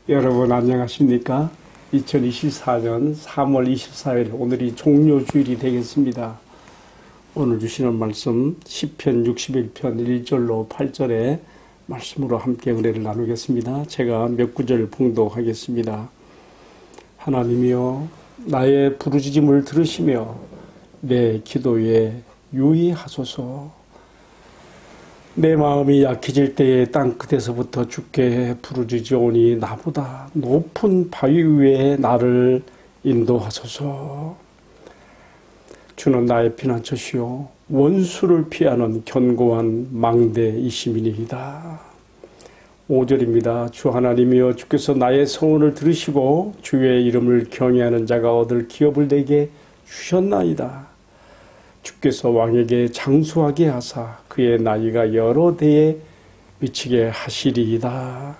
여러분 안녕하십니까? 2024년 3월 24일 오늘이 종료주일이 되겠습니다. 오늘 주시는 말씀 시편 61편 1절로 8절의 말씀으로 함께 은혜를 나누겠습니다. 제가 몇 구절 봉독하겠습니다. 하나님이여 나의 부르짖음을 들으시며 내 기도에 유의하소서. 내 마음이 약해질 때에 땅끝에서부터 주께 부르짖으오니 나보다 높은 바위 위에 나를 인도하소서. 주는 나의 피난처시요 원수를 피하는 견고한 망대이심이니이다. 5절입니다. 주 하나님이여 주께서 나의 소원을 들으시고 주의 이름을 경외하는 자가 얻을 기업을 내게 주셨나이다. 주께서 왕에게 장수하게 하사 그의 나이가 여러 대에 미치게 하시리이다.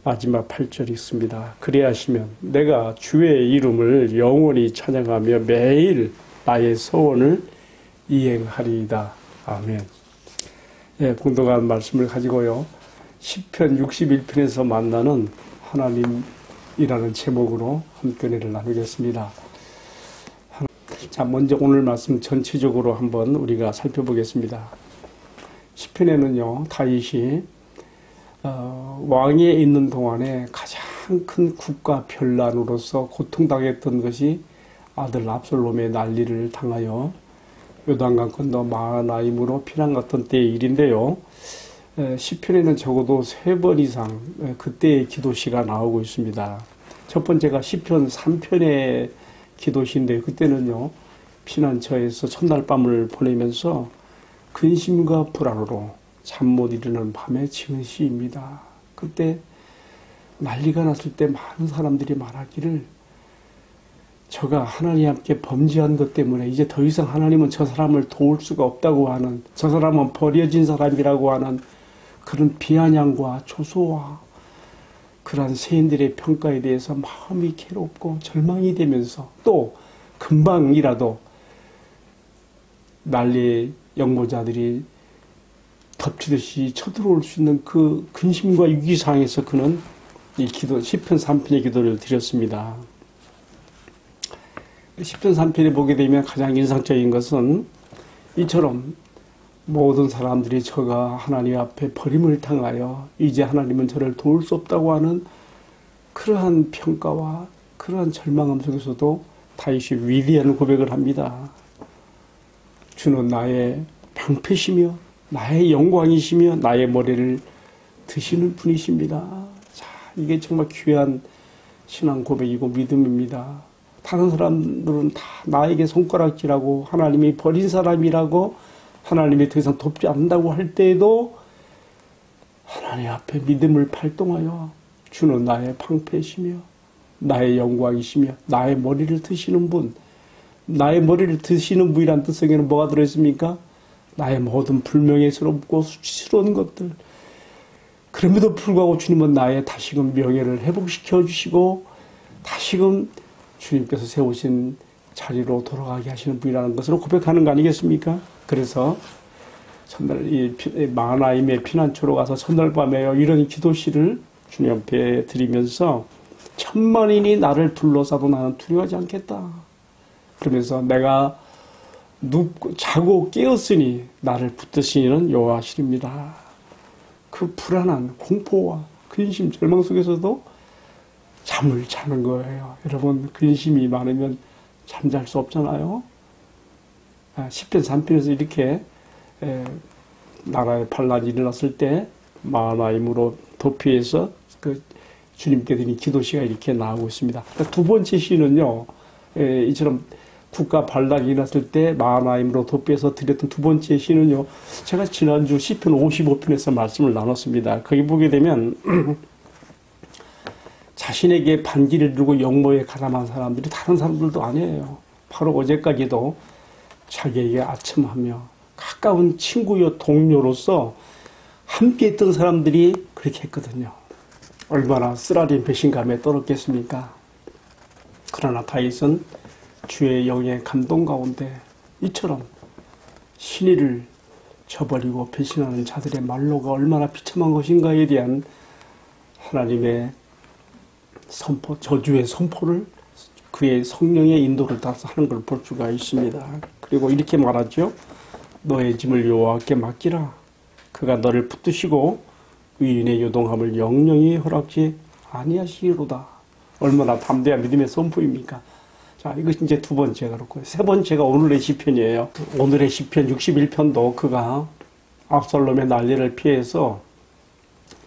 마지막 8절이 있습니다. 그리하시면 내가 주의 이름을 영원히 찬양하며 매일 나의 소원을 이행하리이다. 아멘. 예, 봉독한 말씀을 가지고요. 시편 61편에서 만나는 하나님이라는 제목으로 함께 은혜를 나누겠습니다. 자, 먼저 오늘 말씀 전체적으로 한번 우리가 살펴보겠습니다. 시편에는요, 다윗이 왕위에 있는 동안에 가장 큰 국가 변란으로서 고통당했던 것이 아들 압살롬의 난리를 당하여 요단강 건너 마하나임으로 피난 갔던 때의 일인데요. 시편에는 적어도 3번 이상 그때의 기도시가 나오고 있습니다. 첫 번째가 시편 3편의 기도시인데 그때는요 피난처에서 첫날 밤을 보내면서 근심과 불안으로 잠 못 이루는 밤에 지은 시입니다. 그때 난리가 났을 때 많은 사람들이 말하기를 저가 하나님 함께 범죄한 것 때문에 이제 더 이상 하나님은 저 사람을 도울 수가 없다고 하는, 저 사람은 버려진 사람이라고 하는 그런 비아냥과 조소와 그러한 세인들의 평가에 대해서 마음이 괴롭고 절망이 되면서 또 금방이라도 난리의 영모자들이 덮치듯이 쳐들어올 수 있는 그 근심과 위기상에서 그는 이 기도, 시편 3편의 기도를 드렸습니다. 시편 3편에 보게 되면 가장 인상적인 것은 이처럼 모든 사람들이 저가 하나님 앞에 버림을 당하여 이제 하나님은 저를 도울 수 없다고 하는 그러한 평가와 그러한 절망함 속에서도 다윗이 위대한 고백을 합니다. 주는 나의 방패시며 나의 영광이시며 나의 머리를 드시는 분이십니다. 자, 이게 정말 귀한 신앙 고백이고 믿음입니다. 다른 사람들은 다 나에게 손가락질하고 하나님이 버린 사람이라고 하나님이 더 이상 돕지 않는다고 할 때에도 하나님 앞에 믿음을 발동하여 주는 나의 방패시며 나의 영광이시며 나의 머리를 드시는 분, 나의 머리를 드시는 분이란 뜻에는 뭐가 들어있습니까? 나의 모든 불명예스럽고 수치스러운 것들, 그럼에도 불구하고 주님은 나의 다시금 명예를 회복시켜 주시고 다시금 주님께서 세우신 자리로 돌아가게 하시는 분이라는 것으로 고백하는 거 아니겠습니까? 그래서 첫날 이 마하나임의 피난처로 가서 첫날 밤에 이런 기도시를 주님 앞에 드리면서 천만인이 나를 둘러싸도 나는 두려워하지 않겠다. 그러면서 내가 눕고 자고 깨었으니 나를 붙드시는 여호와시리입니다. 그 불안한 공포와 근심, 절망 속에서도 잠을 자는 거예요. 여러분, 근심이 많으면 잠잘 수 없잖아요. 시편 3편에서 이렇게 나라의 반란이 일어났을 때 마하나임으로 도피해서 그 주님께 드린 기도시가 이렇게 나오고 있습니다. 두 번째 시는요, 이처럼 국가 반란이 일어났을 때 마하나임으로 도피해서 드렸던 두 번째 시는요, 제가 지난주 시편 55편에서 말씀을 나눴습니다. 거기 보게 되면 자신에게 반기를 들고 영모에 가담한 사람들이 다른 사람들도 아니에요. 바로 어제까지도 자기에게 아첨하며 가까운 친구요 동료로서 함께 있던 사람들이 그렇게 했거든요. 얼마나 쓰라린 배신감에 떨었겠습니까? 그러나 다윗은 주의 영의 감동 가운데 이처럼 신의를 저버리고 배신하는 자들의 말로가 얼마나 비참한 것인가에 대한 하나님의 선포, 저주의 선포를 그의 성령의 인도를 따라서 하는 걸 볼 수가 있습니다. 그리고 이렇게 말하죠. 너의 짐을 여호와께 맡기라. 그가 너를 붙드시고 의인의 요동함을 영영히 허락지 아니하시리로다. 얼마나 담대한 믿음의 선포입니까? 자, 이것이 이제 두 번째가 그렇고, 세 번째가 오늘의 시편이에요. 오늘의 시편 61편도 그가 압살롬의 난리를 피해서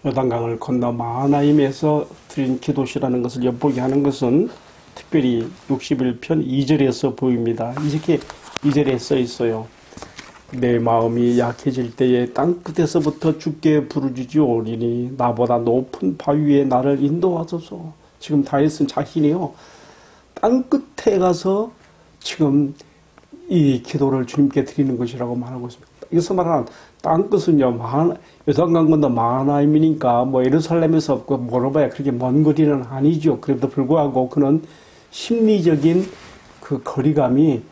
요단강을 건너 마하나임에서 드린 기도시라는 것을 엿보게 하는 것은 특별히 61편 2절에서 보입니다. 이렇게 2절에 써 있어요. 내 마음이 약해질 때에 땅끝에서부터 주께 부르짖으오리니 나보다 높은 바위 위에 나를 인도하소서. 지금 다윗은 자신이요, 땅끝에 가서 지금 이 기도를 주님께 드리는 것이라고 말하고 있습니다. 여기서 말하는 땅끝은요, 요단강 건너 마하나임이니까 뭐 예루살렘에서 없고 멀어봐야 그렇게 먼 거리는 아니죠. 그래도 불구하고 그는 심리적인 그 거리감이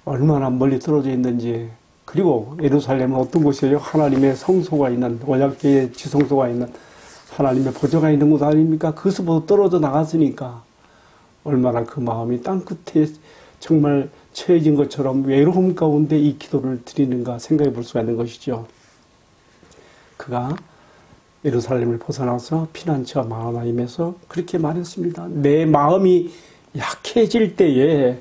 얼마나 멀리 떨어져 있는지. 그리고 예루살렘은 어떤 곳이에요? 하나님의 성소가 있는, 언약궤의 지성소가 있는, 하나님의 보좌가 있는 곳 아닙니까? 그것보다 떨어져 나갔으니까 얼마나 그 마음이 땅끝에 정말 처해진 것처럼 외로움 가운데 이 기도를 드리는가 생각해 볼 수가 있는 것이죠. 그가 예루살렘을 벗어나서 피난처 마하나임에서 그렇게 말했습니다. 내 마음이 약해질 때에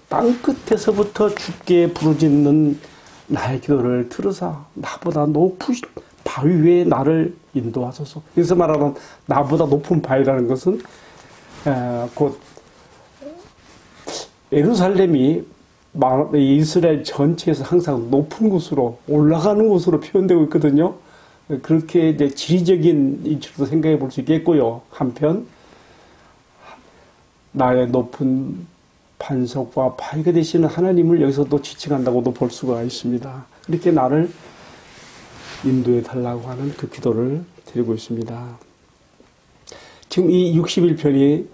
땅끝에서부터 주께 부르짖는 나의 기도를 들으사 나보다 높은 바위 위에 나를 인도하소서. 여기서 말하는 나보다 높은 바위라는 것은 곧 예루살렘이 이스라엘 전체에서 항상 높은 곳으로 올라가는 곳으로 표현되고 있거든요. 그렇게 이제 지리적인 이치로도 생각해 볼 수 있겠고요. 한편 나의 높은 반석과 바위가 되시는 하나님을 여기서도 지칭한다고도 볼 수가 있습니다. 이렇게 나를 인도해 달라고 하는 그 기도를 드리고 있습니다. 지금 이 61편이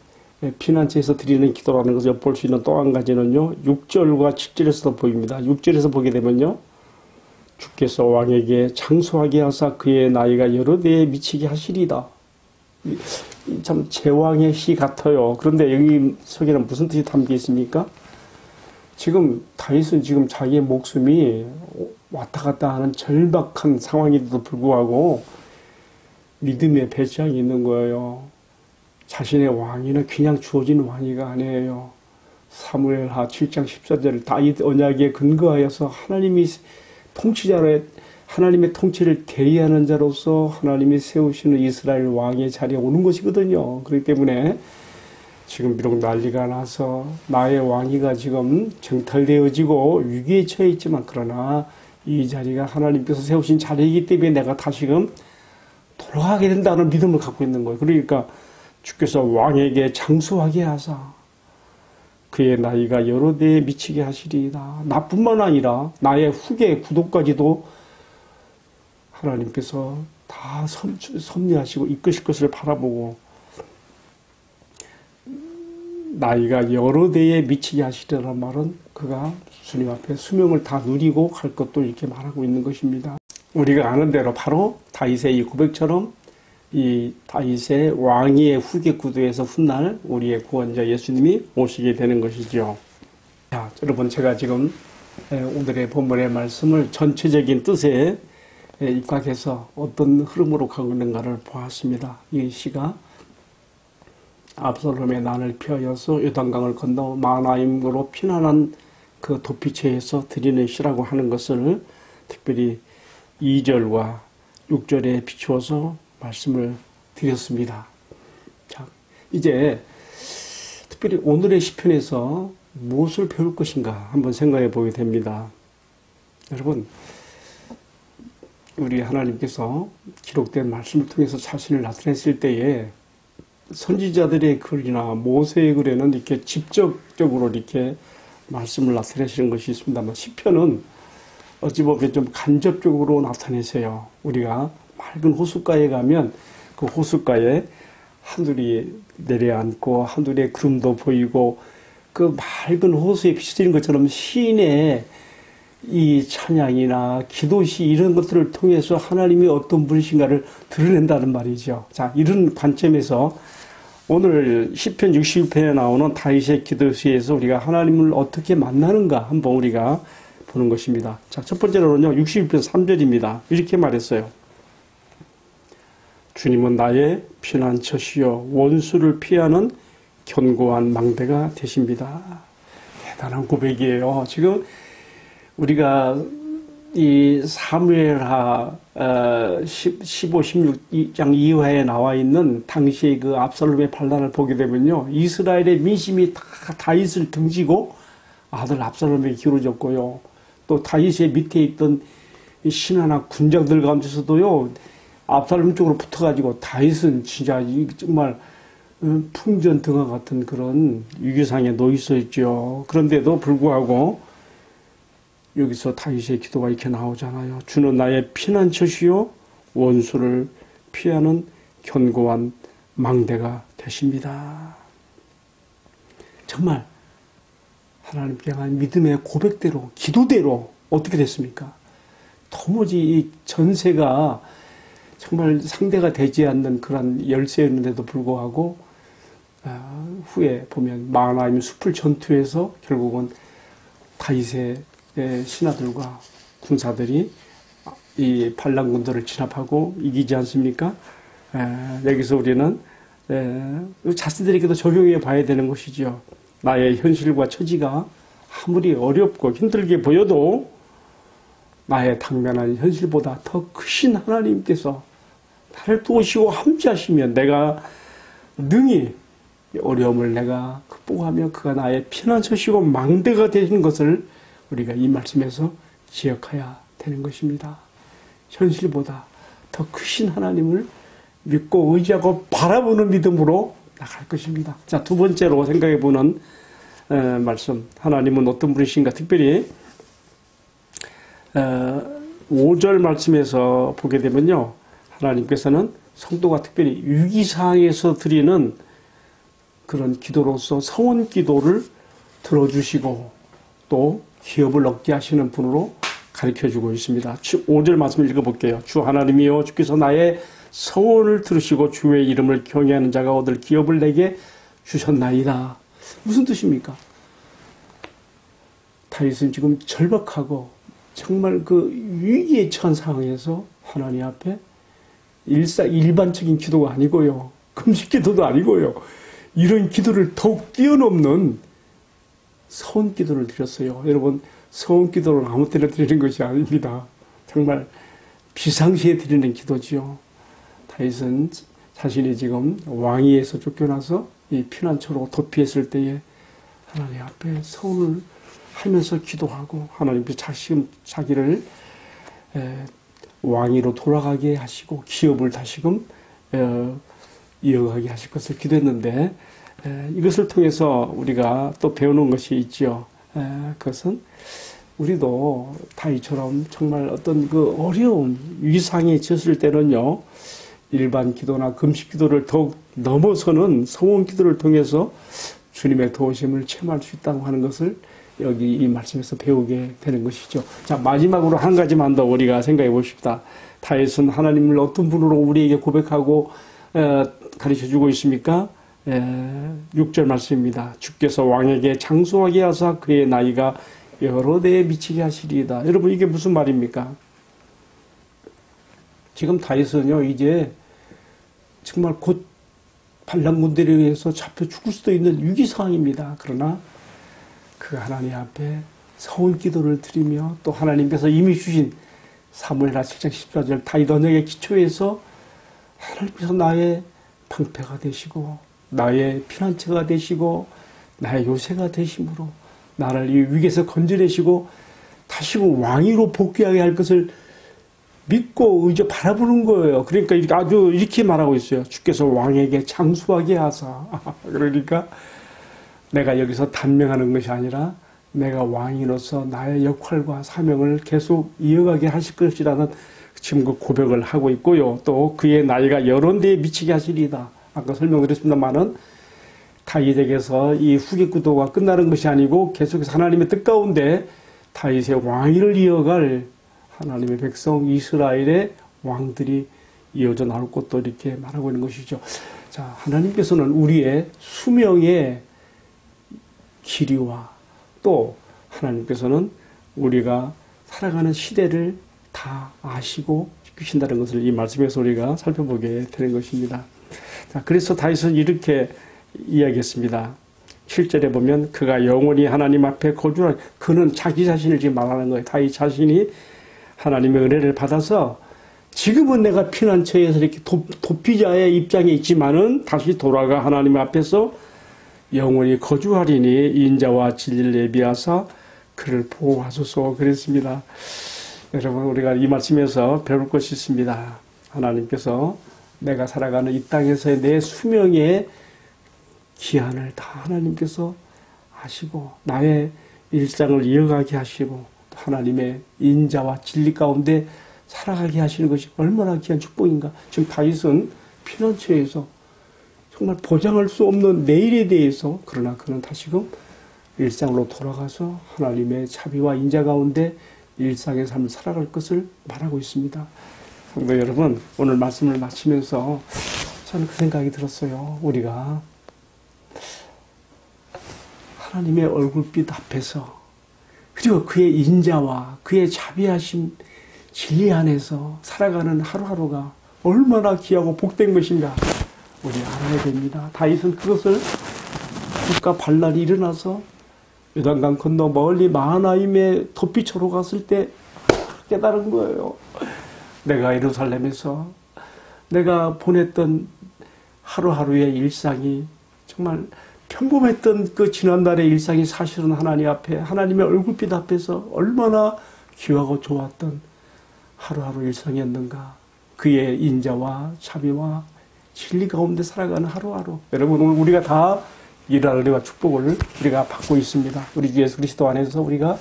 피난처에서 드리는 기도라는 것을 엿볼 수 있는 또 한 가지는요, 6절과 7절에서도 보입니다. 6절에서 보게 되면요, 주께서 왕에게 장수하게 하사 그의 나이가 여러 대에 미치게 하시리다. 참 제왕의 시 같아요. 그런데 여기 속에는 무슨 뜻이 담겨 있습니까? 지금 다윗은 지금 자기의 목숨이 왔다 갔다 하는 절박한 상황에도 불구하고 믿음의 배짱이 있는 거예요. 자신의 왕위는 그냥 주어진 왕위가 아니에요. 사무엘하 7장 14절 다윗 언약에 근거하여서 하나님이 통치자로 하나님의 통치를 대의하는 자로서 하나님이 세우시는 이스라엘 왕의 자리에 오는 것이거든요. 그렇기 때문에 지금 비록 난리가 나서 나의 왕위가 지금 정탈되어지고 위기에 처해 있지만 그러나 이 자리가 하나님께서 세우신 자리이기 때문에 내가 다시금 돌아가게 된다는 믿음을 갖고 있는 거예요. 그러니까 주께서 왕에게 장수하게 하사 그의 나이가 여러 대에 미치게 하시리이다. 나뿐만 아니라 나의 후계 구도까지도 하나님께서 다 섭리하시고 이끄실 것을 바라보고 나이가 여러 대에 미치게 하시리라는 말은 그가 주님 앞에 수명을 다 누리고 갈 것도 이렇게 말하고 있는 것입니다. 우리가 아는 대로 바로 다윗의 이 고백처럼 이 다윗의 왕위의 후계 구도에서 훗날 우리의 구원자 예수님이 오시게 되는 것이죠. 자, 여러분, 제가 지금 오늘의 본문의 말씀을 전체적인 뜻에 입각해서 어떤 흐름으로 가고 있는가를 보았습니다. 이 시가 압살롬의 난을 피하여서 요단강을 건너 마하나임으로 피난한 그 도피처에서 드리는 시라고 하는 것을 특별히 2절과 6절에 비추어서 말씀을 드렸습니다. 자, 이제 특별히 오늘의 시편에서 무엇을 배울 것인가 한번 생각해 보게 됩니다. 여러분, 우리 하나님께서 기록된 말씀을 통해서 자신을 나타냈을 때에 선지자들의 글이나 모세의 글에는 이렇게 직접적으로 이렇게 말씀을 나타내시는 것이 있습니다만 시편은 어찌 보면 좀 간접적으로 나타내세요. 우리가 맑은 호숫가에 가면 그 호숫가에 하늘이 내려앉고 하늘의 구름도 보이고 그 맑은 호수에 비춰지는 것처럼 시인의 이 찬양이나 기도시 이런 것들을 통해서 하나님이 어떤 분이신가를 드러낸다는 말이죠. 자, 이런 관점에서 오늘 시편 61편에 나오는 다윗의 기도시에서 우리가 하나님을 어떻게 만나는가 한번 우리가 보는 것입니다. 자, 첫 번째로는요, 61편 3절입니다. 이렇게 말했어요. 주님은 나의 피난처시요 원수를 피하는 견고한 망대가 되십니다. 대단한 고백이에요. 지금 우리가 이 사무엘하 15, 16장 이하에 나와 있는 당시의 그 압살롬의 반란을 보게 되면요, 이스라엘의 민심이 다 다윗을 등지고 아들 압살롬에게 기울어졌고요. 또 다윗의 밑에 있던 신하나 군장들 가운데서도요, 압살롬 쪽으로 붙어가지고 다윗은 진짜 정말 풍전등화 같은 그런 위기상에 놓여 있었죠. 그런데도 불구하고 여기서 다윗의 기도가 이렇게 나오잖아요. 주는 나의 피난처시요 원수를 피하는 견고한 망대가 되십니다. 정말 하나님께 대한 믿음의 고백대로, 기도대로 어떻게 됐습니까? 도무지 이 전세가 정말 상대가 되지 않는 그런 열세였는데도 불구하고 후에 보면 마하나임 숲을 전투에서 결국은 다윗의 신하들과 군사들이 이 반란군들을 진압하고 이기지 않습니까? 여기서 우리는 자신들에게도 적용해 봐야 되는 것이죠. 나의 현실과 처지가 아무리 어렵고 힘들게 보여도 나의 당면한 현실보다 더 크신 하나님께서 나를 도우시고 함께하시면 내가 능히 어려움을 내가 극복하며 그가 나의 피난처시고 망대가 되시는 것을 우리가 이 말씀에서 기억해야 되는 것입니다. 현실보다 더 크신 하나님을 믿고 의지하고 바라보는 믿음으로 나갈 것입니다. 자, 두 번째로 생각해보는 말씀. 하나님은 어떤 분이신가? 특별히 5절 말씀에서 보게 되면요, 하나님께서는 성도가 특별히 위기상황에서 드리는 그런 기도로서 성원 기도를 들어주시고 또 기업을 얻게 하시는 분으로 가르쳐주고 있습니다. 5절 말씀을 읽어볼게요. 주 하나님이여, 주께서 나의 성원을 들으시고 주의 이름을 경외하는 자가 얻을 기업을 내게 주셨나이다. 무슨 뜻입니까? 다윗은 지금 절박하고 정말 그 위기에 처한 상황에서 하나님 앞에 일반적인 기도가 아니고요, 금식 기도도 아니고요, 이런 기도를 더욱 뛰어넘는 서원 기도를 드렸어요. 여러분, 서원 기도는 아무 때나 드리는 것이 아닙니다. 정말 비상시에 드리는 기도지요. 다윗은 자신이 지금 왕위에서 쫓겨나서 이 피난처로 도피했을 때에 하나님 앞에 서원을 하면서 기도하고 하나님께 자기를 왕위로 돌아가게 하시고 기업을 다시금 이어가게 하실 것을 기도했는데, 이것을 통해서 우리가 또 배우는 것이 있죠. 그것은 우리도 다윗처럼 정말 어떤 그 어려운 위상에 졌을 때는요, 일반 기도나 금식 기도를 더욱 넘어서는 성원 기도를 통해서 주님의 도우심을 체험할 수 있다고 하는 것을 여기 이 말씀에서 배우게 되는 것이죠. 자, 마지막으로 한 가지만 더 우리가 생각해 봅시다. 다윗은 하나님을 어떤 분으로 우리에게 고백하고 가르쳐주고 있습니까? 6절 말씀입니다. 주께서 왕에게 장수하게 하사 그의 나이가 여러 대에 미치게 하시리이다. 여러분, 이게 무슨 말입니까? 지금 다윗은요, 이제 정말 곧 반란군들에 의해서 잡혀 죽을 수도 있는 위기 상황입니다. 그러나 그 하나님 앞에 서원 기도를 드리며 또 하나님께서 이미 주신 사무엘하 7장 14절 다윗 언약의 기초에서 하나님께서 나의 방패가 되시고 나의 피난처가 되시고 나의 요새가 되심으로 나를 이 위기에서 건져내시고 다시금 왕위로 복귀하게 할 것을 믿고 의지 바라보는 거예요. 그러니까 아주 이렇게 말하고 있어요. 주께서 왕에게 장수하게 하사. 그러니까 내가 여기서 단명하는 것이 아니라 내가 왕으로서 나의 역할과 사명을 계속 이어가게 하실 것이라는 지금 그 고백을 하고 있고요. 또 그의 나이가 여러 대에 미치게 하시리이다. 아까 설명드렸습니다만은 다윗에게서 이 후기 구도가 끝나는 것이 아니고 계속해서 하나님의 뜻 가운데 다윗의 왕위를 이어갈 하나님의 백성 이스라엘의 왕들이 이어져 나올 것도 이렇게 말하고 있는 것이죠. 자, 하나님께서는 우리의 수명의 길이와 또 하나님께서는 우리가 살아가는 시대를 다 아시고 지키신다는 것을 이 말씀에서 우리가 살펴보게 되는 것입니다. 자, 그래서 다윗은 이렇게 이야기했습니다. 7절에 보면 그가 영원히 하나님 앞에 거주할, 그는 자기 자신을 지금 말하는 거예요. 다윗 자신이 하나님의 은혜를 받아서 지금은 내가 피난처에서 이렇게 도피자의 입장에 있지만은 다시 돌아가 하나님 앞에서 영원히 거주하리니 인자와 진리를 예비하사 그를 보호하소서 그랬습니다. 여러분, 우리가 이 말씀에서 배울 것이 있습니다. 하나님께서 내가 살아가는 이 땅에서의 내 수명의 기한을 다 하나님께서 아시고 나의 일상을 이어가게 하시고 하나님의 인자와 진리 가운데 살아가게 하시는 것이 얼마나 귀한 축복인가. 지금 다윗은 피난처에서 정말 보장할 수 없는 내일에 대해서, 그러나 그는 다시금 일상으로 돌아가서 하나님의 자비와 인자 가운데 일상의 삶을 살아갈 것을 말하고 있습니다. 성도 여러분, 오늘 말씀을 마치면서 저는 그 생각이 들었어요. 우리가 하나님의 얼굴빛 앞에서 그리고 그의 인자와 그의 자비하심 진리 안에서 살아가는 하루하루가 얼마나 귀하고 복된 것인가 우리 알아야 됩니다. 다윗은 그것을 국가 반란이 일어나서 요단강 건너 멀리 마하나임의 도피처로 갔을 때 깨달은 거예요. 내가 예루살렘에서 내가 보냈던 하루하루의 일상이 정말 평범했던 그 지난날의 일상이 사실은 하나님 앞에, 하나님의 얼굴빛 앞에서 얼마나 귀하고 좋았던 하루하루 일상이었는가. 그의 인자와 자비와 진리 가운데 살아가는 하루하루. 여러분, 오늘 우리가 다 이런 은혜와 축복을 우리가 받고 있습니다. 우리 주 예수 그리스도 안에서 우리가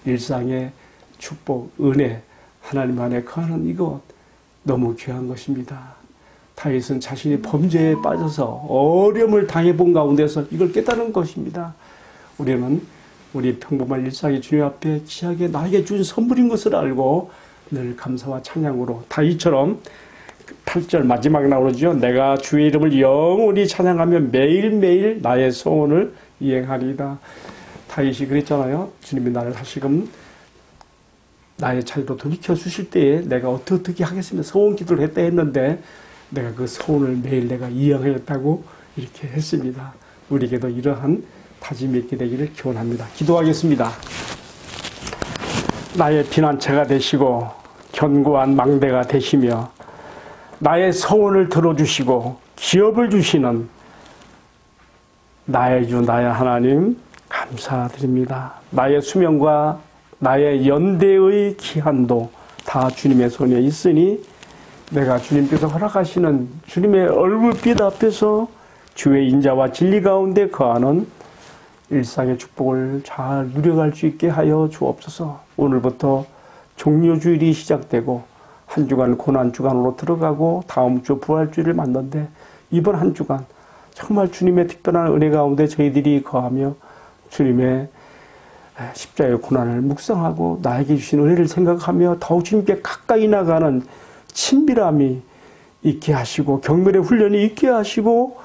일상의 축복, 은혜, 하나님 안에 거하는 이것 너무 귀한 것입니다. 다윗은 자신이 범죄에 빠져서 어려움을 당해본 가운데서 이걸 깨달은 것입니다. 우리는 우리 평범한 일상의 주님 앞에 귀하게 나에게 준 선물인 것을 알고 늘 감사와 찬양으로 다윗처럼 8절 마지막 나오죠. 내가 주의 이름을 영원히 찬양하며 매일매일 나의 소원을 이행하리이다. 다윗이 그랬잖아요. 주님이 나를 다시금 나의 자리로 돌이켜 주실 때에 내가 어떻게 하겠습니까? 소원 기도를 했다 했는데 내가 그 소원을 매일 내가 이행하겠다고 이렇게 했습니다. 우리에게도 이러한 다짐이 있게 되기를 기원합니다. 기도하겠습니다. 나의 피난처가 되시고 견고한 망대가 되시며 나의 소원을 들어주시고 기업을 주시는 나의 주 나의 하나님 감사드립니다. 나의 수명과 나의 연대의 기한도 다 주님의 손에 있으니 내가 주님께서 허락하시는 주님의 얼굴빛 앞에서 주의 인자와 진리 가운데 거하는 일상의 축복을 잘 누려갈 수 있게 하여 주옵소서. 오늘부터 종료주일이 시작되고 한 주간 고난주간으로 들어가고 다음 주 부활주일을 맞는데 이번 한 주간 정말 주님의 특별한 은혜 가운데 저희들이 거하며 주님의 십자가의 고난을 묵상하고 나에게 주신 은혜를 생각하며 더욱 주님께 가까이 나가는 친밀함이 있게 하시고 경멸의 훈련이 있게 하시고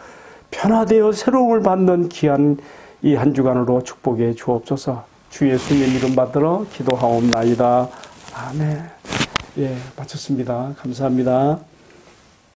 변화되어 새로움을 받는 귀한 이 한 주간으로 축복해 주옵소서. 주 예수님 이름 받들어 기도하옵나이다. 아멘. 예, 마쳤습니다. 감사합니다.